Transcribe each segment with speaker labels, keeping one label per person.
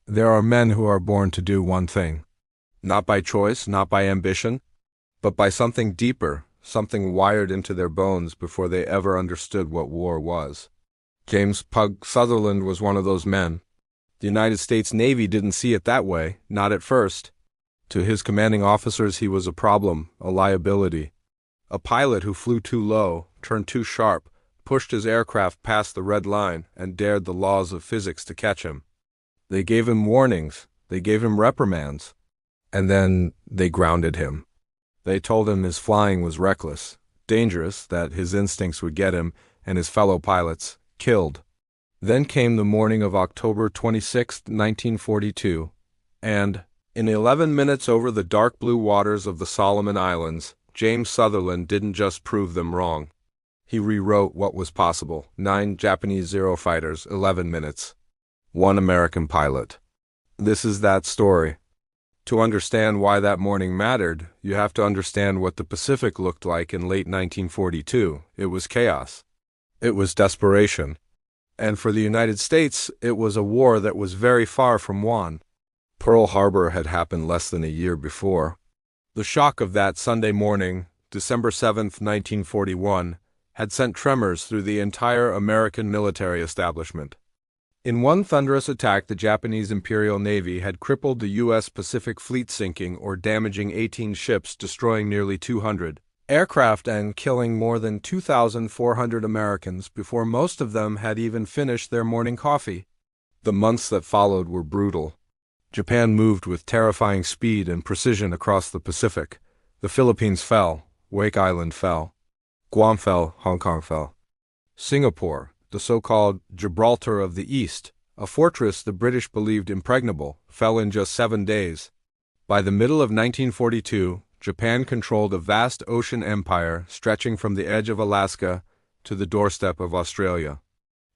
Speaker 1: There are men who are born to do one thing. Not by choice, not by ambition, but by something deeper, something wired into their bones before they ever understood what war was. James "Pug" Sutherland was one of those men. The United States Navy didn't see it that way, not at first. To his commanding officers he was a problem, a liability. A pilot who flew too low, turned too sharp, pushed his aircraft past the red line, and dared the laws of physics to catch him. They gave him warnings, they gave him reprimands, and then they grounded him. They told him his flying was reckless, dangerous, that his instincts would get him and his fellow pilots killed. Then came the morning of October 26, 1942, and, in 11 minutes over the dark blue waters of the Solomon Islands, James Sutherland didn't just prove them wrong. He rewrote what was possible. 9 Japanese Zero fighters, 11 minutes. 1 American pilot. This is that story. To understand why that morning mattered, you have to understand what the Pacific looked like in late 1942. It was chaos. It was desperation. And for the United States, it was a war that was very far from won. Pearl Harbor had happened less than a year before. The shock of that Sunday morning, December 7, 1941, had sent tremors through the entire American military establishment. In one thunderous attack, the Japanese Imperial Navy had crippled the U.S. Pacific Fleet, sinking or damaging 18 ships, destroying nearly 200 aircraft and killing more than 2,400 Americans before most of them had even finished their morning coffee. The months that followed were brutal. Japan moved with terrifying speed and precision across the Pacific. The Philippines fell, Wake Island fell, Guam fell, Hong Kong fell. Singapore, the so-called Gibraltar of the East, a fortress the British believed impregnable, fell in just 7 days. By the middle of 1942, Japan controlled a vast ocean empire stretching from the edge of Alaska to the doorstep of Australia.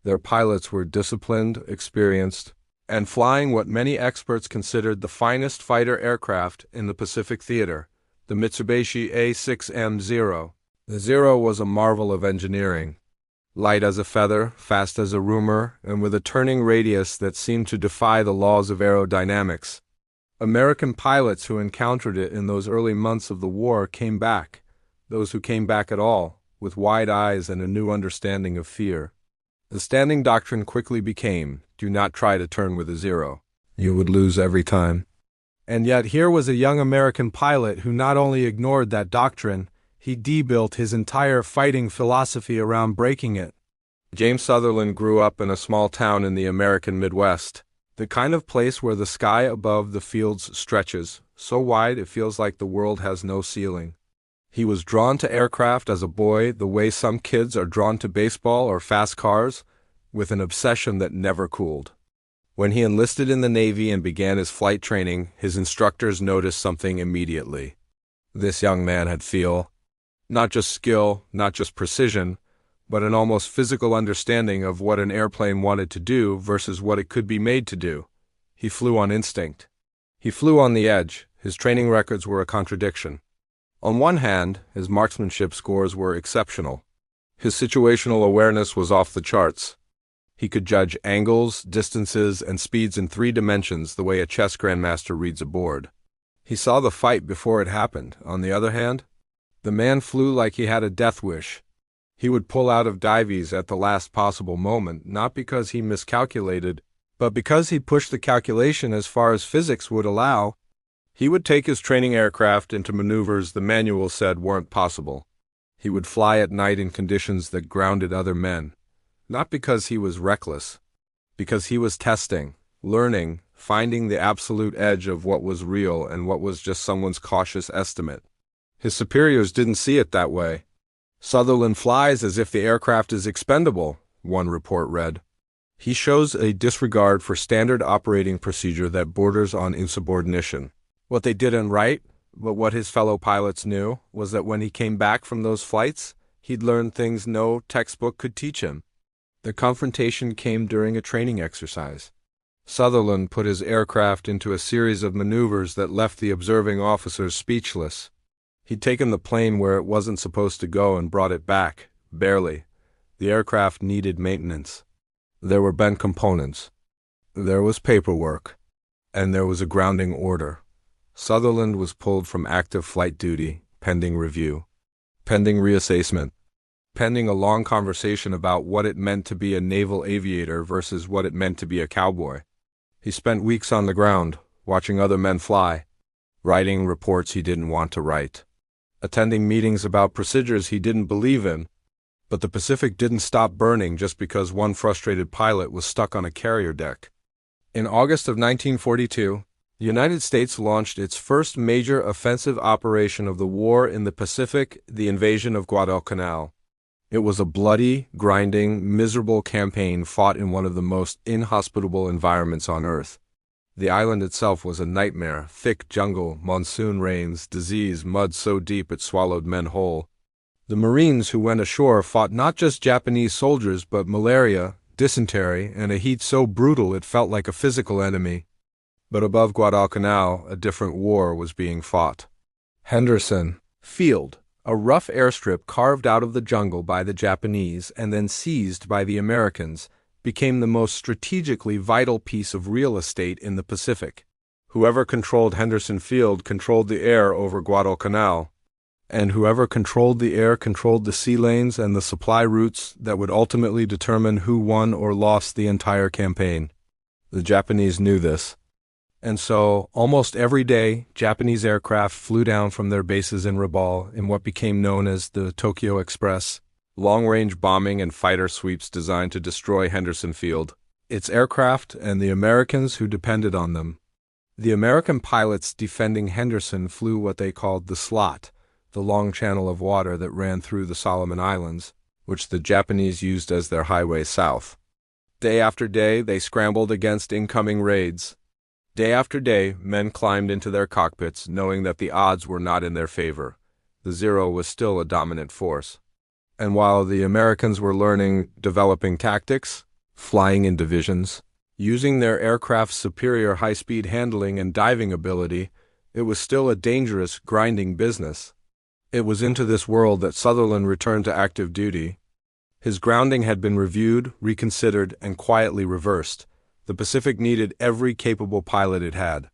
Speaker 1: Their pilots were disciplined, experienced, and flying what many experts considered the finest fighter aircraft in the Pacific theater, the Mitsubishi A6M-0. The Zero was a marvel of engineering. Light as a feather, fast as a rumor, and with a turning radius that seemed to defy the laws of aerodynamics. American pilots who encountered it in those early months of the war came back, those who came back at all, with wide eyes and a new understanding of fear. The standing doctrine quickly became, do not try to turn with a Zero. You would lose every time. And yet here was a young American pilot who not only ignored that doctrine, he debuilt his entire fighting philosophy around breaking it. James Sutherland grew up in a small town in the American Midwest, the kind of place where the sky above the fields stretches, so wide it feels like the world has no ceiling. He was drawn to aircraft as a boy the way some kids are drawn to baseball or fast cars, with an obsession that never cooled. When he enlisted in the Navy and began his flight training, his instructors noticed something immediately. This young man had feel. Not just skill, not just precision, but an almost physical understanding of what an airplane wanted to do versus what it could be made to do. He flew on instinct. He flew on the edge. His training records were a contradiction. On one hand, his marksmanship scores were exceptional. His situational awareness was off the charts. He could judge angles, distances, and speeds in 3 dimensions the way a chess grandmaster reads a board. He saw the fight before it happened. On the other hand, the man flew like he had a death wish. He would pull out of dives at the last possible moment, not because he miscalculated, but because he pushed the calculation as far as physics would allow. He would take his training aircraft into maneuvers the manual said weren't possible. He would fly at night in conditions that grounded other men, not because he was reckless, because he was testing, learning, finding the absolute edge of what was real and what was just someone's cautious estimate. His superiors didn't see it that way. Sutherland flies as if the aircraft is expendable, one report read. He shows a disregard for standard operating procedure that borders on insubordination. What they didn't write, but what his fellow pilots knew, was that when he came back from those flights, he'd learned things no textbook could teach him. The confrontation came during a training exercise. Sutherland put his aircraft into a series of maneuvers that left the observing officers speechless. He'd taken the plane where it wasn't supposed to go and brought it back, barely. The aircraft needed maintenance. There were bent components. There was paperwork. And there was a grounding order. Sutherland was pulled from active flight duty, pending review, pending reassessment, pending a long conversation about what it meant to be a naval aviator versus what it meant to be a cowboy. He spent weeks on the ground, watching other men fly, writing reports he didn't want to write, attending meetings about procedures he didn't believe in. But the Pacific didn't stop burning just because one frustrated pilot was stuck on a carrier deck. In August of 1942, the United States launched its first major offensive operation of the war in the Pacific, the invasion of Guadalcanal. It was a bloody, grinding, miserable campaign fought in one of the most inhospitable environments on Earth. The island itself was a nightmare: thick jungle, monsoon rains, disease, mud so deep it swallowed men whole. The Marines who went ashore fought not just Japanese soldiers but malaria, dysentery, and a heat so brutal it felt like a physical enemy. But above Guadalcanal, a different war was being fought. Henderson Field, a rough airstrip carved out of the jungle by the Japanese and then seized by the Americans, became the most strategically vital piece of real estate in the Pacific. Whoever controlled Henderson Field controlled the air over Guadalcanal, and whoever controlled the air controlled the sea lanes and the supply routes that would ultimately determine who won or lost the entire campaign. The Japanese knew this. And so, almost every day, Japanese aircraft flew down from their bases in Rabaul in what became known as the Tokyo Express, long-range bombing and fighter sweeps designed to destroy Henderson Field, its aircraft, and the Americans who depended on them. The American pilots defending Henderson flew what they called the slot, the long channel of water that ran through the Solomon Islands, which the Japanese used as their highway south. Day after day, they scrambled against incoming raids. Day after day, men climbed into their cockpits, knowing that the odds were not in their favor. The Zero was still a dominant force. And while the Americans were developing tactics, flying in divisions, using their aircraft's superior high-speed handling and diving ability, it was still a dangerous, grinding business. It was into this world that Sutherland returned to active duty. His grounding had been reviewed, reconsidered, and quietly reversed. The Pacific needed every capable pilot it had.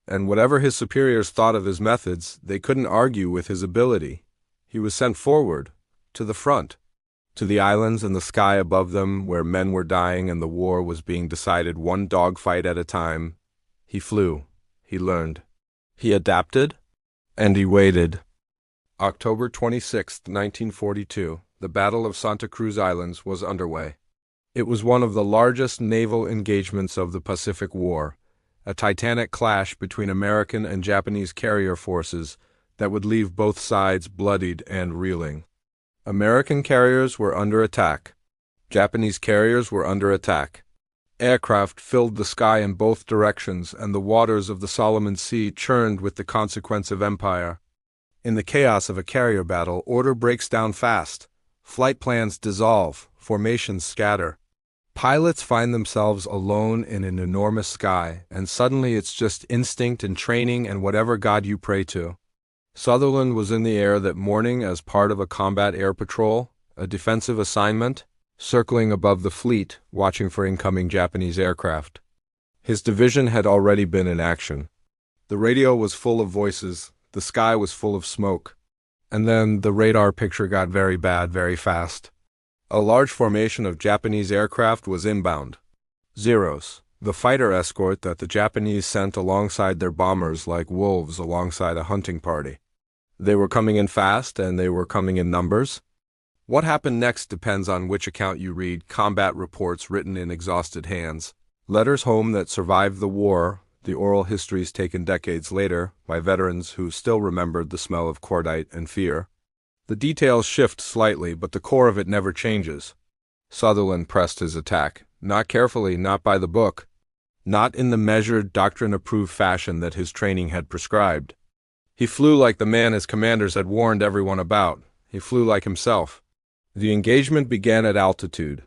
Speaker 1: And whatever his superiors thought of his methods, they couldn't argue with his ability. He was sent forward, to the front, to the islands and the sky above them where men were dying and the war was being decided one dogfight at a time. He flew. He learned. He adapted. And he waited. October 26, 1942, the Battle of Santa Cruz Islands was underway. It was one of the largest naval engagements of the Pacific War, a titanic clash between American and Japanese carrier forces that would leave both sides bloodied and reeling. American carriers were under attack. Japanese carriers were under attack. Aircraft filled the sky in both directions, and the waters of the Solomon Sea churned with the consequence of empire. In the chaos of a carrier battle, order breaks down fast. Flight plans dissolve, formations scatter. Pilots find themselves alone in an enormous sky, and suddenly it's just instinct and training and whatever god you pray to. Sutherland was in the air that morning as part of a combat air patrol, a defensive assignment, circling above the fleet, watching for incoming Japanese aircraft. His division had already been in action. The radio was full of voices, the sky was full of smoke. And then the radar picture got very bad very fast. A large formation of Japanese aircraft was inbound. Zeros, the fighter escort that the Japanese sent alongside their bombers like wolves alongside a hunting party. They were coming in fast, and they were coming in numbers. What happened next depends on which account you read: combat reports written in exhausted hands, letters home that survived the war, the oral histories taken decades later by veterans who still remembered the smell of cordite and fear. The details shift slightly, but the core of it never changes. Sutherland pressed his attack, not carefully, not by the book, not in the measured, doctrine-approved fashion that his training had prescribed. He flew like the man his commanders had warned everyone about. He flew like himself. The engagement began at altitude.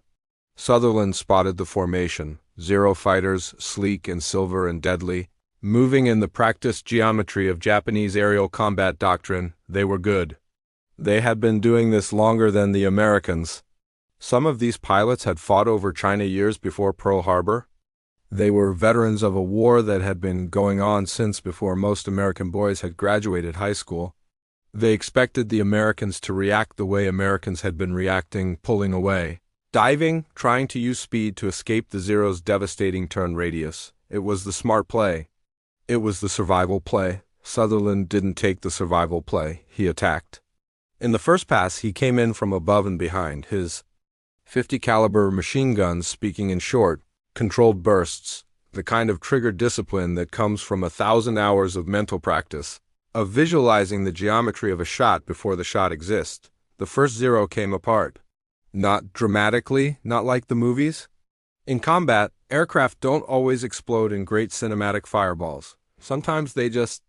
Speaker 1: Sutherland spotted the formation, Zero fighters, sleek and silver and deadly, moving in the practiced geometry of Japanese aerial combat doctrine. They were good. They had been doing this longer than the Americans. Some of these pilots had fought over China years before Pearl Harbor. They were veterans of a war that had been going on since before most American boys had graduated high school. They expected the Americans to react the way Americans had been reacting, pulling away, diving, trying to use speed to escape the Zero's devastating turn radius. It was the smart play. It was the survival play. Sutherland didn't take the survival play. He attacked. In the first pass, he came in from above and behind, his .50 caliber machine guns speaking in short, controlled bursts, the kind of trigger discipline that comes from 1,000 hours of mental practice, of visualizing the geometry of a shot before the shot exists. The first Zero came apart. Not dramatically, not like the movies. In combat, aircraft don't always explode in great cinematic fireballs. Sometimes they just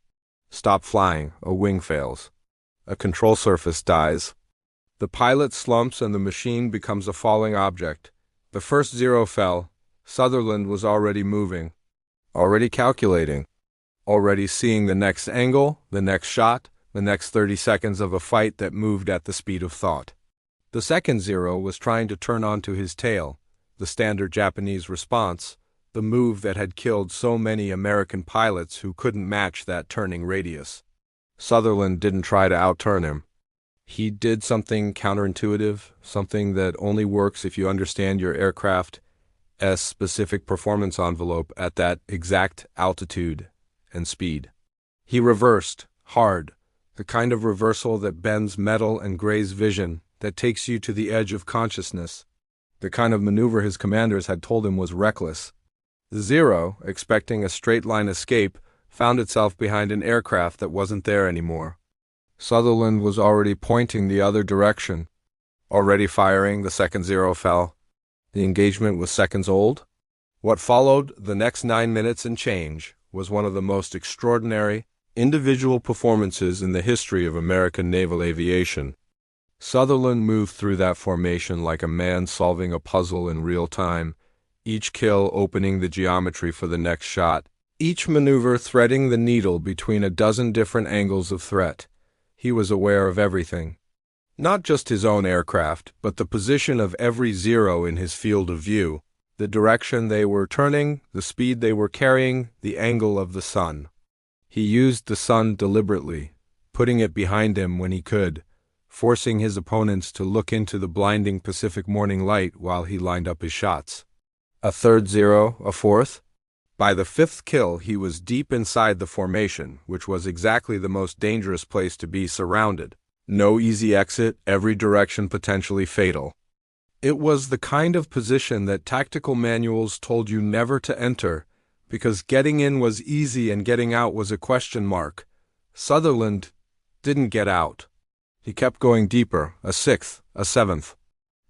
Speaker 1: stop flying, a wing fails, a control surface dies. The pilot slumps and the machine becomes a falling object. The first Zero fell. Sutherland was already moving, already calculating, already seeing the next angle, the next shot, the next 30 seconds of a fight that moved at the speed of thought. The second Zero was trying to turn onto his tail, the standard Japanese response, the move that had killed so many American pilots who couldn't match that turning radius. Sutherland didn't try to outturn him. He did something counterintuitive, something that only works if you understand your aircraft's specific performance envelope at that exact altitude and speed. He reversed, hard, the kind of reversal that bends metal and grays vision, that takes you to the edge of consciousness, the kind of maneuver his commanders had told him was reckless. The Zero, expecting a straight-line escape, found itself behind an aircraft that wasn't there anymore. Sutherland was already pointing the other direction, already firing. The second Zero fell. The engagement was seconds old. What followed, the next 9 minutes and change, was one of the most extraordinary individual performances in the history of American naval aviation. Sutherland moved through that formation like a man solving a puzzle in real time, each kill opening the geometry for the next shot, each maneuver threading the needle between a dozen different angles of threat. He was aware of everything. Not just his own aircraft, but the position of every Zero in his field of view, the direction they were turning, the speed they were carrying, the angle of the sun. He used the sun deliberately, putting it behind him when he could, forcing his opponents to look into the blinding Pacific morning light while he lined up his shots. A third Zero, a fourth. By the fifth kill, he was deep inside the formation, which was exactly the most dangerous place to be surrounded. No easy exit, every direction potentially fatal. It was the kind of position that tactical manuals told you never to enter, because getting in was easy and getting out was a question mark. Sutherland didn't get out. He kept going deeper, a sixth, a seventh.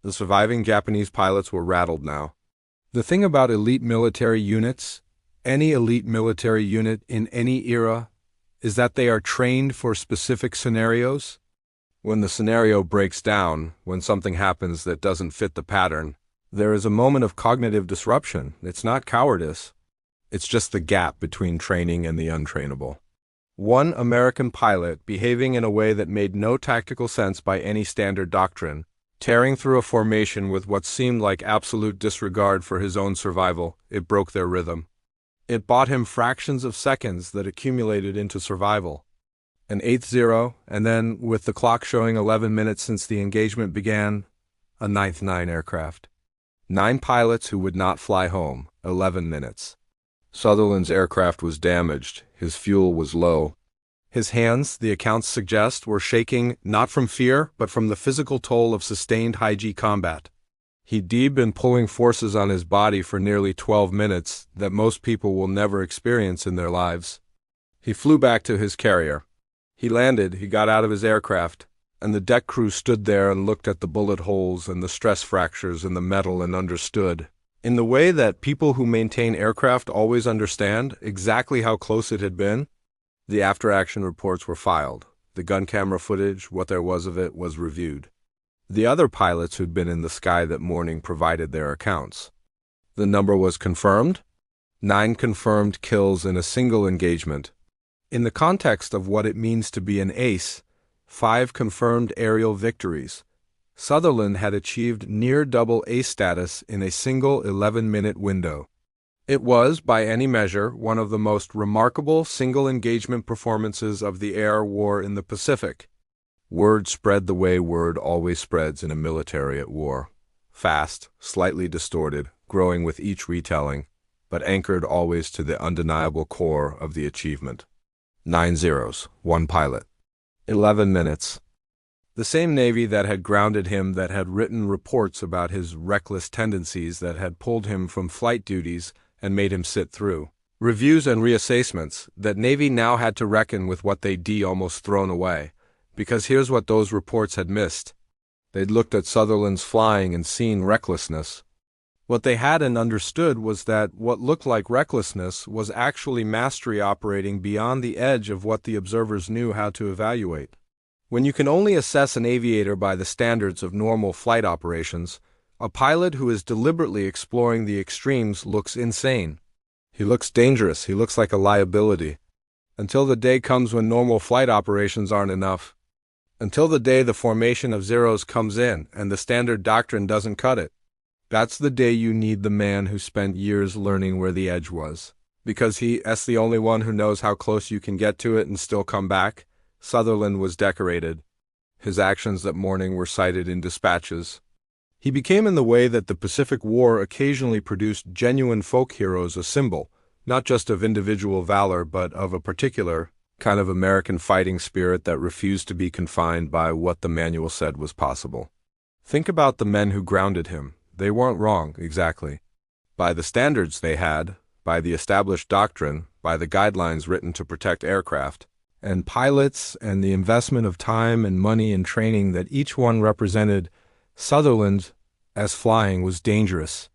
Speaker 1: The surviving Japanese pilots were rattled now. The thing about elite military units, any elite military unit in any era, is that they are trained for specific scenarios. When the scenario breaks down, when something happens that doesn't fit the pattern, there is a moment of cognitive disruption. It's not cowardice. It's just the gap between training and the untrainable. One American pilot, behaving in a way that made no tactical sense by any standard doctrine, tearing through a formation with what seemed like absolute disregard for his own survival, it broke their rhythm. It bought him fractions of seconds that accumulated into survival. An eighth Zero, and then, with the clock showing 11 minutes since the engagement began, a ninth 9 aircraft. 9 pilots who would not fly home, 11 minutes. Sutherland's aircraft was damaged, his fuel was low. His hands, the accounts suggest, were shaking not from fear, but from the physical toll of sustained high-G combat. He'd been pulling forces on his body for nearly 12 minutes that most people will never experience in their lives. He flew back to his carrier. He landed, he got out of his aircraft, and the deck crew stood there and looked at the bullet holes and the stress fractures in the metal and understood, in the way that people who maintain aircraft always understand, exactly how close it had been. The after-action reports were filed. The gun camera footage, what there was of it, was reviewed. The other pilots who'd been in the sky that morning provided their accounts. The number was confirmed. 9 confirmed kills in a single engagement. In the context of what it means to be an ace, 5 confirmed aerial victories. Sutherland had achieved near double ace status in a single 11-minute window. It was, by any measure, one of the most remarkable single-engagement performances of the air war in the Pacific. Word spread the way word always spreads in a military at war. Fast, slightly distorted, growing with each retelling, but anchored always to the undeniable core of the achievement. 9 zeros, 1 pilot. 11 minutes. The same Navy that had grounded him, that had written reports about his reckless tendencies, that had pulled him from flight duties and made him sit through reviews and reassessments, that Navy now had to reckon with what they'd almost thrown away. Because here's what those reports had missed. They'd looked at Sutherland's flying and seen recklessness. What they hadn't understood was that what looked like recklessness was actually mastery operating beyond the edge of what the observers knew how to evaluate. When you can only assess an aviator by the standards of normal flight operations, a pilot who is deliberately exploring the extremes looks insane. He looks dangerous, he looks like a liability. Until the day comes when normal flight operations aren't enough. Until the day the formation of zeros comes in and the standard doctrine doesn't cut it. That's the day you need the man who spent years learning where the edge was. Because he's the only one who knows how close you can get to it and still come back. Sutherland was decorated. His actions that morning were cited in dispatches. He became, in the way that the Pacific War occasionally produced genuine folk heroes, a symbol, not just of individual valor, but of a particular kind of American fighting spirit that refused to be confined by what the manual said was possible. Think about the men who grounded him. They weren't wrong, exactly. By the standards they had, by the established doctrine, by the guidelines written to protect aircraft, and pilots, and the investment of time and money and training that each one represented, Sutherland, as flying, was dangerous.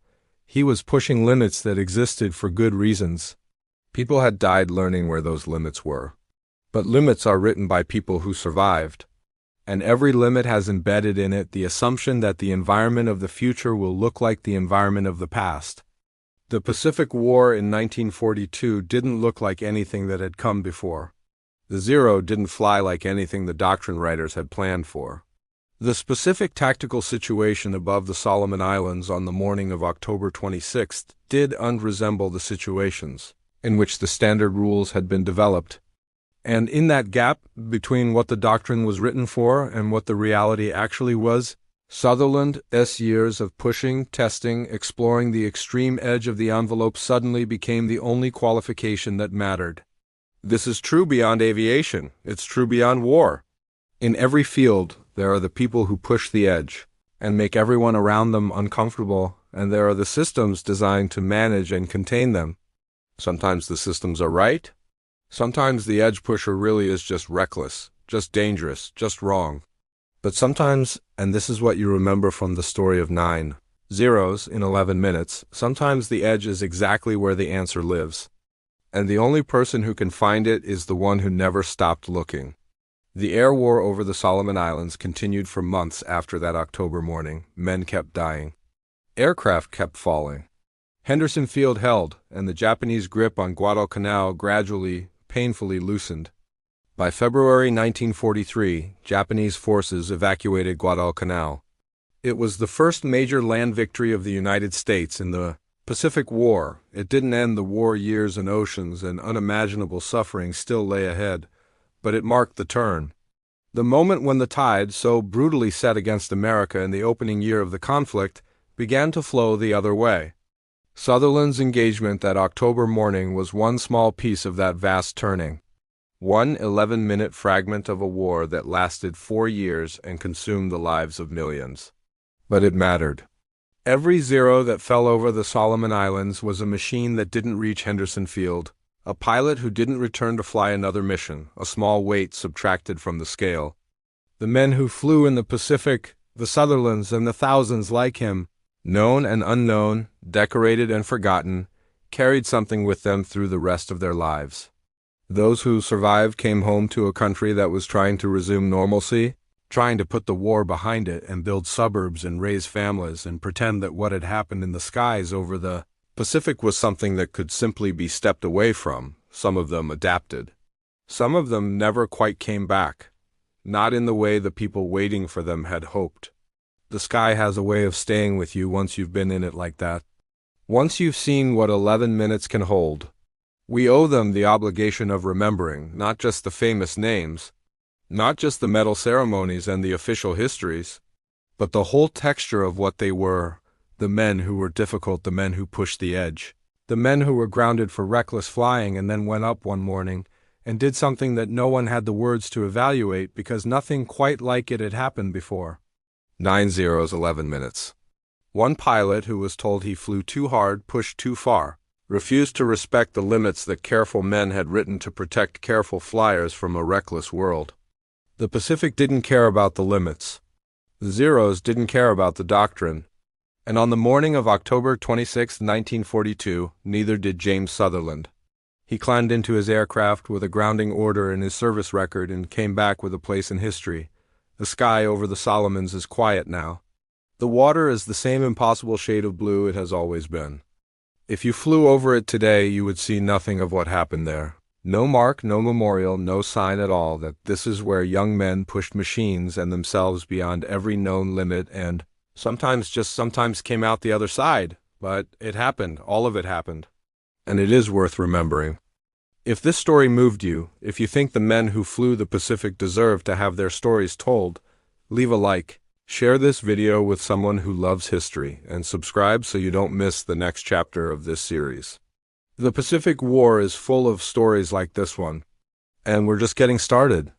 Speaker 1: He was pushing limits that existed for good reasons. People had died learning where those limits were. But limits are written by people who survived. And every limit has embedded in it the assumption that the environment of the future will look like the environment of the past. The Pacific War in 1942 didn't look like anything that had come before. The Zero didn't fly like anything the doctrine writers had planned for. The specific tactical situation above the Solomon Islands on the morning of October 26th did unresemble the situations in which the standard rules had been developed. And in that gap between what the doctrine was written for and what the reality actually was, Sutherland's years of pushing, testing, exploring the extreme edge of the envelope suddenly became the only qualification that mattered. This is true beyond aviation. It's true beyond war. In every field, there are the people who push the edge and make everyone around them uncomfortable, and there are the systems designed to manage and contain them. Sometimes the systems are right. Sometimes the edge pusher really is just reckless, just dangerous, just wrong. But sometimes, and this is what you remember from the story of 9 zeros in 11 minutes, sometimes the edge is exactly where the answer lives. And the only person who can find it is the one who never stopped looking. The air war over the Solomon Islands continued for months after that October morning. Men kept dying. Aircraft kept falling. Henderson Field held, and the Japanese grip on Guadalcanal gradually, painfully loosened. By February 1943, Japanese forces evacuated Guadalcanal. It was the first major land victory of the United States in the Pacific War. It didn't end the war years and oceans, and unimaginable suffering still lay ahead. But it marked the turn. The moment when the tide, so brutally set against America in the opening year of the conflict, began to flow the other way. Sutherland's engagement that October morning was one small piece of that vast turning. One 11-minute fragment of a war that lasted 4 years and consumed the lives of millions. But it mattered. Every zero that fell over the Solomon Islands was a machine that didn't reach Henderson Field, a pilot who didn't return to fly another mission, a small weight subtracted from the scale. The men who flew in the Pacific, the Sutherlands and the thousands like him, known and unknown, decorated and forgotten, carried something with them through the rest of their lives. Those who survived came home to a country that was trying to resume normalcy, trying to put the war behind it and build suburbs and raise families and pretend that what had happened in the skies over the Pacific was something that could simply be stepped away from. Some of them adapted. Some of them never quite came back, not in the way the people waiting for them had hoped. The sky has a way of staying with you once you've been in it like that. Once you've seen what 11 minutes can hold, we owe them the obligation of remembering not just the famous names, not just the medal ceremonies and the official histories, but the whole texture of what they were, the men who were difficult, the men who pushed the edge, the men who were grounded for reckless flying and then went up one morning and did something that no one had the words to evaluate because nothing quite like it had happened before. 9-0's 11 minutes. One pilot who was told he flew too hard, pushed too far, refused to respect the limits that careful men had written to protect careful flyers from a reckless world. The Pacific didn't care about the limits. The Zeros didn't care about the doctrine. And on the morning of October 26, 1942, neither did James Sutherland. He climbed into his aircraft with a grounding order in his service record and came back with a place in history. The sky over the Solomons is quiet now. The water is the same impossible shade of blue it has always been. If you flew over it today, you would see nothing of what happened there. No mark, no memorial, no sign at all that this is where young men pushed machines and themselves beyond every known limit and sometimes came out the other side. But it happened, all of it happened. And it is worth remembering. If this story moved you, if you think the men who flew the Pacific deserve to have their stories told, leave a like, share this video with someone who loves history, and subscribe so you don't miss the next chapter of this series. The Pacific War is full of stories like this one, and we're just getting started.